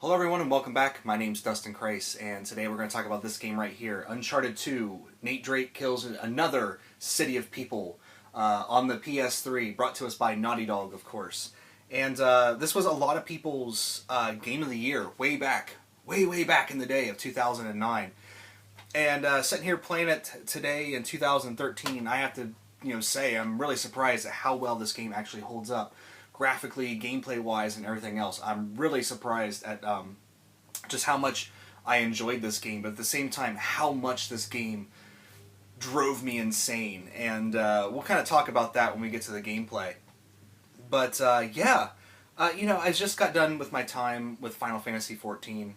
Hello everyone and welcome back. My name's dustinkreis and today we're going to talk about this game right here, Uncharted 2. Nate Drake kills another city of people on the PS3, brought to us by Naughty Dog, of course. And this was a lot of people's game of the year, way back in the day of 2009. And sitting here playing it today in 2013, I have to say I'm really surprised at how well this game actually holds up. Graphically, gameplay-wise, and everything else. I'm really surprised at just how much I enjoyed this game, but at the same time, how much this game drove me insane. And we'll kind of talk about that when we get to the gameplay. But I just got done with my time with Final Fantasy XIV,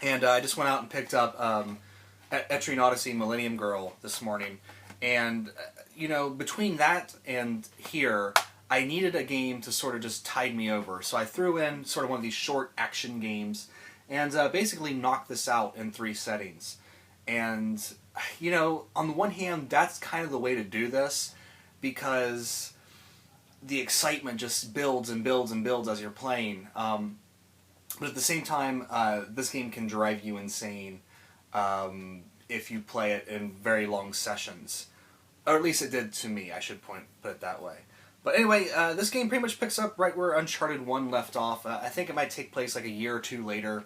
and I just went out and picked up Etrian Odyssey Millennium Girl this morning. And, between that and here, I needed a game to sort of just tide me over. So I threw in sort of one of these short action games and basically knocked this out in 3 settings. And, on the one hand, that's kind of the way to do this because the excitement just builds and builds and builds as you're playing. But at the same time, this game can drive you insane if you play it in very long sessions. Or at least it did to me, I should put it that way. But anyway, this game pretty much picks up right where Uncharted 1 left off. I think it might take place like a year or two later.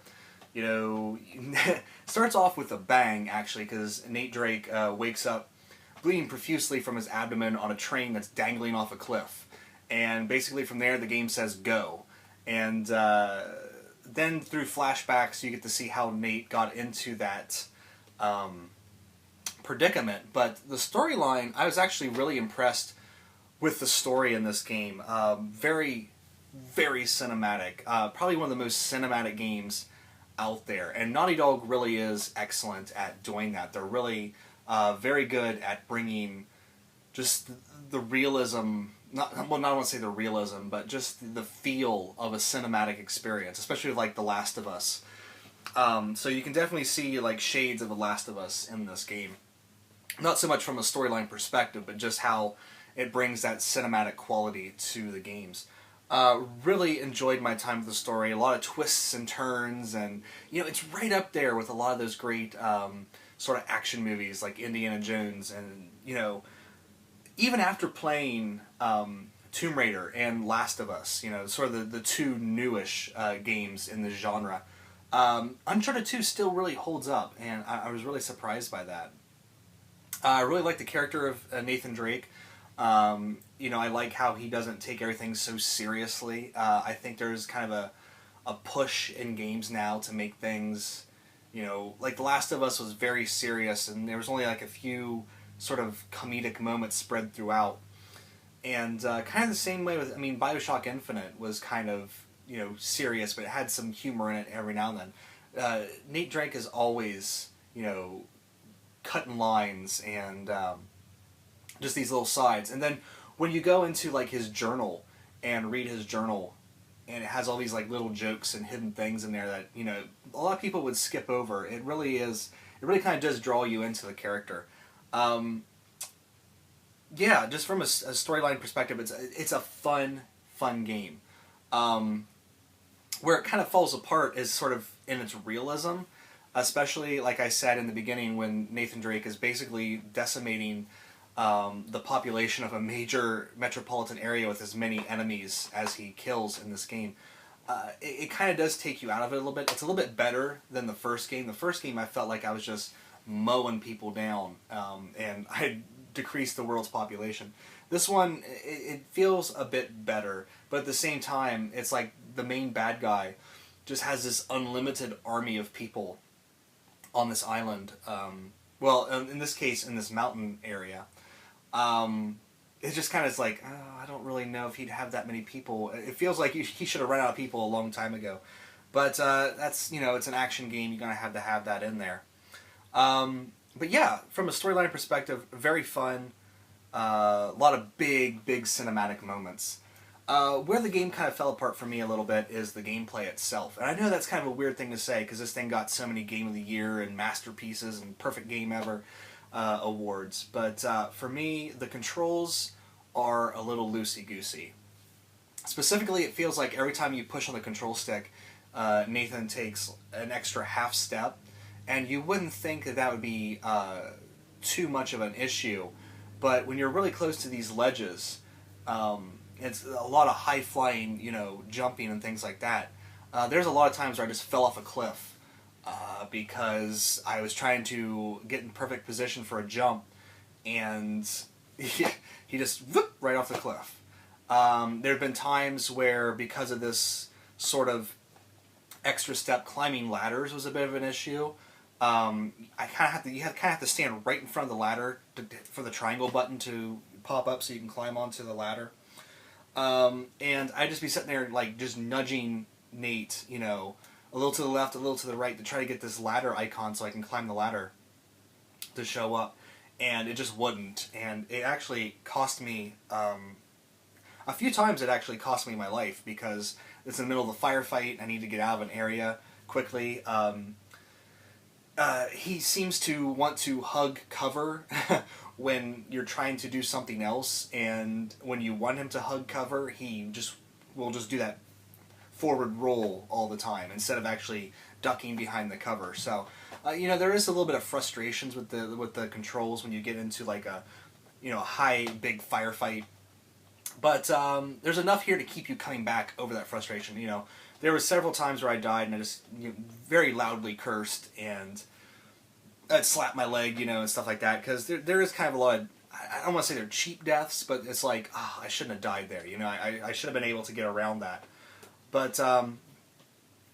Starts off with a bang, actually, because Nate Drake wakes up bleeding profusely from his abdomen on a train that's dangling off a cliff. And basically from there, the game says go. And then through flashbacks, you get to see how Nate got into that predicament. But the storyline, I was actually really impressed with the story in this game. Very, very cinematic. Probably one of the most cinematic games out there. And Naughty Dog really is excellent at doing that. They're really very good at bringing just the realism, I don't want to say the realism, but just the feel of a cinematic experience, especially like The Last of Us. So you can definitely see like shades of The Last of Us in this game. Not so much from a storyline perspective, but just how it brings that cinematic quality to the games. Really enjoyed my time with the story. A lot of twists and turns, and it's right up there with a lot of those great sort of action movies like Indiana Jones. And even after playing Tomb Raider and Last of Us, sort of the 2 newish games in the genre, Uncharted 2 still really holds up, and I was really surprised by that. I really like the character of Nathan Drake. I like how he doesn't take everything so seriously. I think there's kind of a push in games now to make things, like The Last of Us was very serious, and there was only like a few sort of comedic moments spread throughout. And kind of the same way with, BioShock Infinite was kind of, serious, but it had some humor in it every now and then. Nate Drake is always, cutting lines and just these little sides. And then when you go into like his journal and read his journal, and it has all these like little jokes and hidden things in there that a lot of people would skip over. It really kind of does draw you into the character. Just from a storyline perspective, it's a fun game. Where it kind of falls apart is sort of in its realism, especially like I said in the beginning when Nathan Drake is basically decimating the population of a major metropolitan area with as many enemies as he kills in this game. It kind of does take you out of it a little bit. It's a little bit better than the first game. The first game I felt like I was just mowing people down, and I had decreased the world's population. This one, it feels a bit better, but at the same time, it's like the main bad guy just has this unlimited army of people on this island. In this case, in this mountain area. It just kind of is like, I don't really know if he'd have that many people. It feels like he should have run out of people a long time ago. But that's, it's an action game. You're going to have that in there. But yeah, from a storyline perspective, very fun. A lot of big cinematic moments. Where the game kind of fell apart for me a little bit is the gameplay itself. And I know that's kind of a weird thing to say because this thing got so many Game of the Year and Masterpieces and Perfect Game Ever awards. But for me, the controls are a little loosey-goosey. Specifically, it feels like every time you push on the control stick, Nathan takes an extra half step, and you wouldn't think that that would be too much of an issue, but when you're really close to these ledges, it's a lot of high flying, jumping and things like that. There's a lot of times where I just fell off a cliff because I was trying to get in perfect position for a jump, and he just whoop, right off the cliff. There have been times where, because of this sort of extra step, climbing ladders was a bit of an issue. I kind of have to, you kind of have to stand right in front of the ladder for the triangle button to pop up so you can climb onto the ladder. And I'd just be sitting there like just nudging Nate, a little to the left, a little to the right to try to get this ladder icon so I can climb the ladder to show up. And it just wouldn't. And it actually cost me, a few times it actually cost me my life because it's in the middle of the firefight. I need to get out of an area quickly. He seems to want to hug cover when you're trying to do something else, and when you want him to hug cover, he will just do that forward roll all the time instead of actually ducking behind the cover. So, there is a little bit of frustrations with the controls when you get into like a high big firefight, but there's enough here to keep you coming back over that frustration. There were several times where I died and I just very loudly cursed, and I'd slap my leg, and stuff like that, because there is kind of a lot of, I don't want to say they're cheap deaths, but it's like, I shouldn't have died there, I should have been able to get around that. But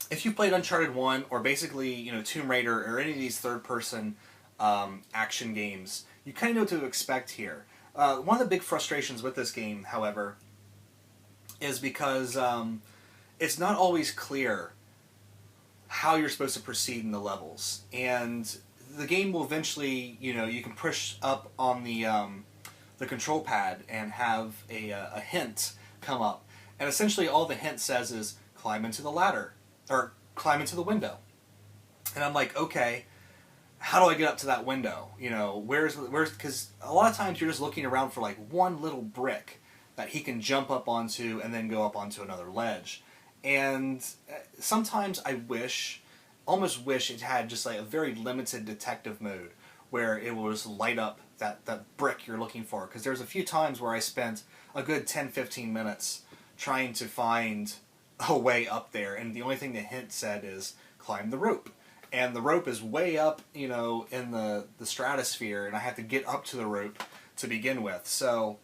if you've played Uncharted 1, or basically, Tomb Raider, or any of these third-person action games, you kind of know what to expect here. One of the big frustrations with this game, however, is because it's not always clear how you're supposed to proceed in the levels. And the game will eventually, you can push up on the control pad and have a hint come up. And essentially all the hint says is, climb into the ladder, or climb into the window. And I'm like, okay, how do I get up to that window? Where's, because a lot of times you're just looking around for like one little brick that he can jump up onto and then go up onto another ledge. And sometimes I almost wish it had just like a very limited detective mode where it will just light up that brick you're looking for. Because there's a few times where I spent a good 10-15 minutes trying to find a way up there, and the only thing the hint said is climb the rope. And the rope is way up, in the stratosphere, and I have to get up to the rope to begin with. So,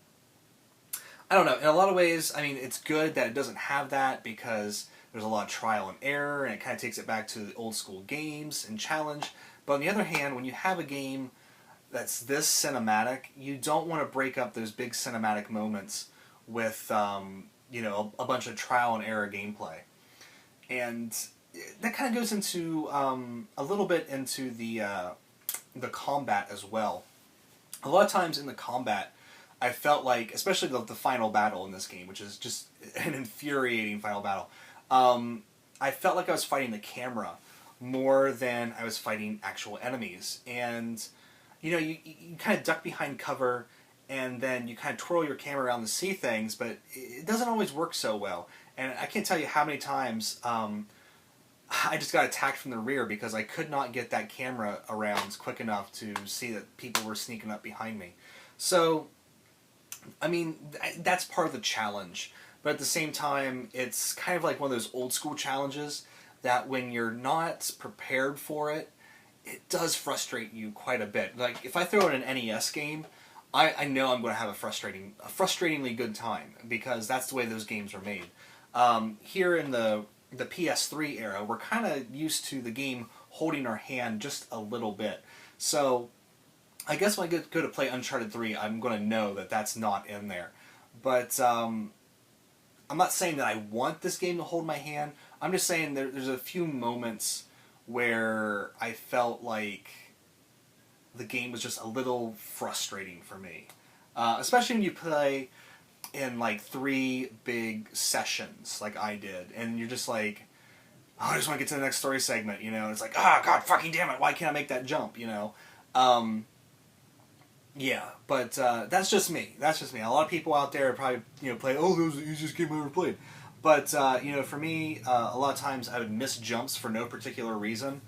I don't know. In a lot of ways, it's good that it doesn't have that because there's a lot of trial and error, and it kind of takes it back to the old school games and challenge. But on the other hand, when you have a game that's this cinematic, you don't want to break up those big cinematic moments with, a bunch of trial and error gameplay. And that kind of goes into a little bit into the combat as well. A lot of times in the combat, I felt like, especially the final battle in this game, which is just an infuriating final battle, I felt like I was fighting the camera more than I was fighting actual enemies. And, you kind of duck behind cover, and then you kind of twirl your camera around to see things, but it doesn't always work so well. And I can't tell you how many times I just got attacked from the rear because I could not get that camera around quick enough to see that people were sneaking up behind me. So, that's part of the challenge. But at the same time, it's kind of like one of those old school challenges that when you're not prepared for it, it does frustrate you quite a bit. Like, if I throw in an NES game, I know I'm going to have a frustratingly good time, because that's the way those games are made. Here in the PS3 era, we're kind of used to the game holding our hand just a little bit. So, I guess when I go to play Uncharted 3, I'm going to know that that's not in there. But I'm not saying that I want this game to hold my hand. I'm just saying there's a few moments where I felt like the game was just a little frustrating for me. Especially when you play in like 3 big sessions like I did, and you're just like, oh, I just want to get to the next story segment, It's like, god fucking damn it, why can't I make that jump, Yeah, but that's just me. A lot of people out there probably, play, oh, that was the easiest game I ever played. But, you know, for me, a lot of times I would miss jumps for no particular reason.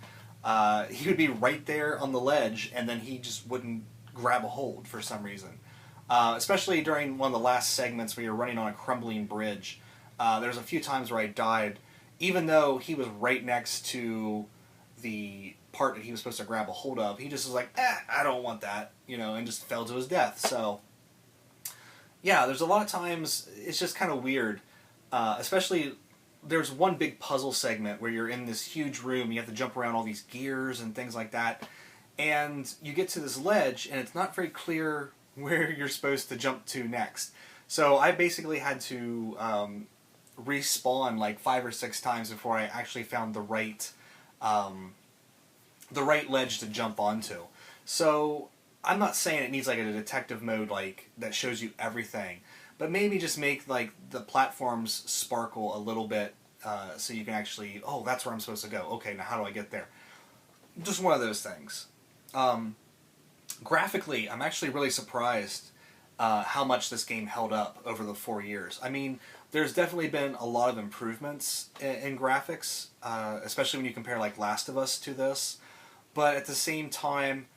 He would be right there on the ledge, and then he just wouldn't grab a hold for some reason. Especially during one of the last segments where you're running on a crumbling bridge. There's a few times where I died, even though he was right next to the part that he was supposed to grab a hold of. He just was like, I don't want that, you know, and just fell to his death. So, yeah, there's a lot of times it's just kind of weird. Especially, there's one big puzzle segment where you're in this huge room, you have to jump around all these gears and things like that, and you get to this ledge, and it's not very clear where you're supposed to jump to next. So I basically had to respawn like 5 or 6 times before I actually found the right ledge to jump onto. So I'm not saying it needs like a detective mode like that shows you everything, but maybe just make like the platforms sparkle a little bit so you can actually, oh, that's where I'm supposed to go. Okay, now how do I get there? Just one of those things. Graphically, I'm actually really surprised how much this game held up over the 4 years. I mean, there's definitely been a lot of improvements in graphics, especially when you compare like Last of Us to this. But at the same time,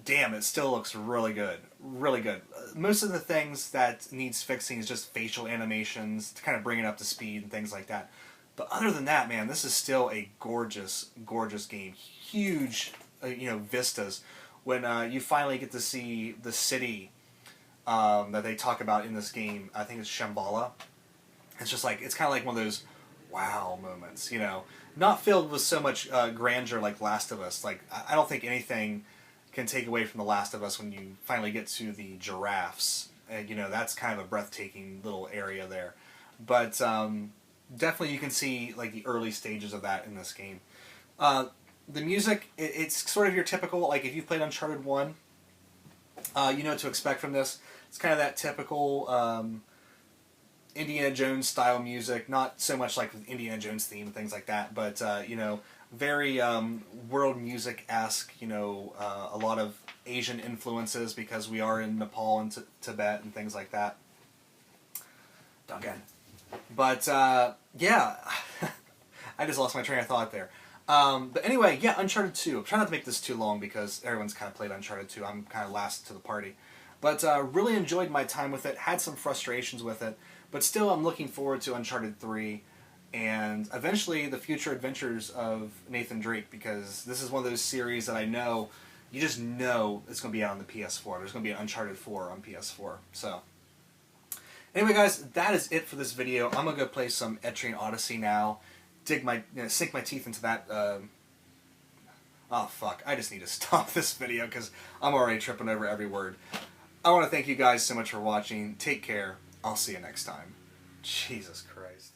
damn, it still looks really good. Really good. Most of the things that needs fixing is just facial animations to kind of bring it up to speed and things like that. But other than that, man, this is still a gorgeous, gorgeous game. Huge, you know, vistas. When you finally get to see the city that they talk about in this game, I think it's Shambhala. It's just like, it's kind of like one of those wow moments, you know. Not filled with so much grandeur like Last of Us. Like, I don't think anything can take away from The Last of Us when you finally get to the giraffes. You know, that's kind of a breathtaking little area there. But definitely you can see like the early stages of that in this game. The music, it's sort of your typical, like if you've played Uncharted 1, you know what to expect from this. It's kind of that typical Indiana Jones style music, not so much like with Indiana Jones theme and things like that, but you know, very world music-esque, you know, a lot of Asian influences because we are in Nepal and Tibet and things like that. Again. But yeah, I just lost my train of thought there. But anyway, yeah, Uncharted 2. I'm trying not to make this too long because everyone's kind of played Uncharted 2. I'm kind of last to the party. But really enjoyed my time with it. Had some frustrations with it. But still, I'm looking forward to Uncharted 3 and eventually the future adventures of Nathan Drake, because this is one of those series that I know, you just know it's going to be out on the PS4. There's going to be an Uncharted 4 on PS4. So, anyway guys, that is it for this video. I'm going to go play some Etrian Odyssey now. Sink my teeth into that. Oh fuck, I just need to stop this video because I'm already tripping over every word. I want to thank you guys so much for watching. Take care. I'll see you next time. Jesus Christ.